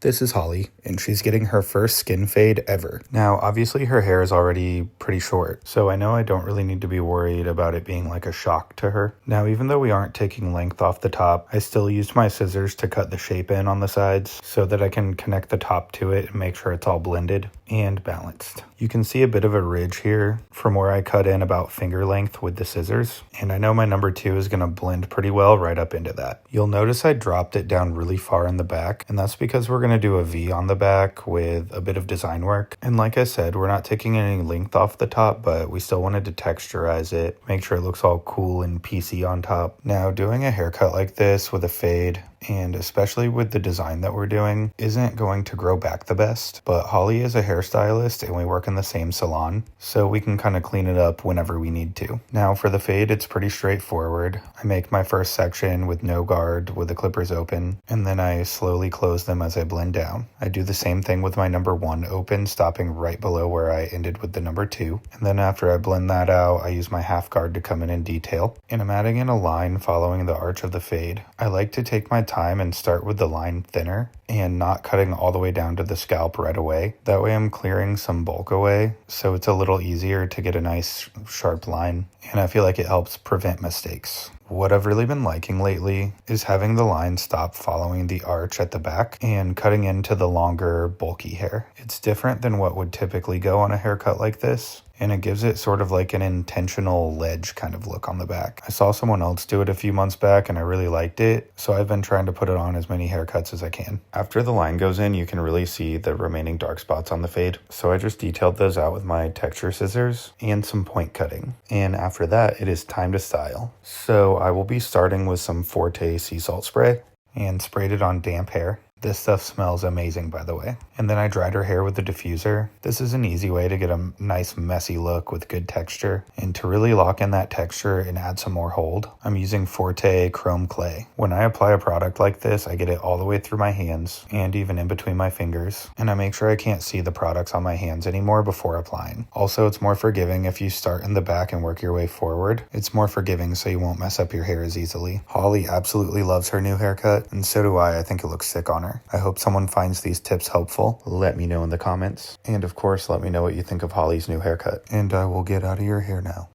This is Holly, and she's getting her first skin fade ever. Now, obviously her hair is already pretty short, so I know I don't really need to be worried about it being like a shock to her. Now, even though we aren't taking length off the top, I still used my scissors to cut the shape in on the sides so that I can connect the top to it and make sure it's all blended and balanced. You can see a bit of a ridge here from where I cut in about finger length with the scissors, and I know my number 2 is going to blend pretty well right up into that. You'll notice I dropped it down really far in the back, and that's because we're going to do a V on the back with a bit of design work. And like I said, we're not taking any length off the top, but we still wanted to texturize it, make sure it looks all cool and PC on top. Now, doing a haircut like this with a fade, and especially with the design that we're doing, isn't going to grow back the best, but Holly is a hairstylist and we work in the same salon, so we can kind of clean it up whenever we need to. Now for the fade, it's pretty straightforward. I make my first section with no guard with the clippers open, and then I slowly close them as I blend down. I do the same thing with my number 1 open, stopping right below where I ended with the number 2, and then after I blend that out, I use my half guard to come in and detail, and I'm adding in a line following the arch of the fade. I like to take my time and start with the line thinner and not cutting all the way down to the scalp right away. That way I'm clearing some bulk away, so it's a little easier to get a nice sharp line, and I feel like it helps prevent mistakes. What I've really been liking lately is having the line stop following the arch at the back and cutting into the longer, bulky hair. It's different than what would typically go on a haircut like this, and it gives it sort of like an intentional ledge kind of look on the back. I saw someone else do it a few months back and I really liked it, so I've been trying to put it on as many haircuts as I can. After the line goes in, you can really see the remaining dark spots on the fade, so I just detailed those out with my texture scissors and some point cutting. And after that, it is time to style. So I will be starting with some Forte sea salt spray and sprayed it on damp hair. This stuff smells amazing, by the way. And then I dried her hair with the diffuser. This is an easy way to get a nice messy look with good texture. And to really lock in that texture and add some more hold, I'm using Forte Chrome Clay. When I apply a product like this, I get it all the way through my hands and even in between my fingers. And I make sure I can't see the products on my hands anymore before applying. Also, it's more forgiving if you start in the back and work your way forward. It's more forgiving so you won't mess up your hair as easily. Holly absolutely loves her new haircut, and so do I. I think it looks sick on her. I hope someone finds these tips helpful. Let me know in the comments. And of course, let me know what you think of Holly's new haircut. And I will get out of your hair now.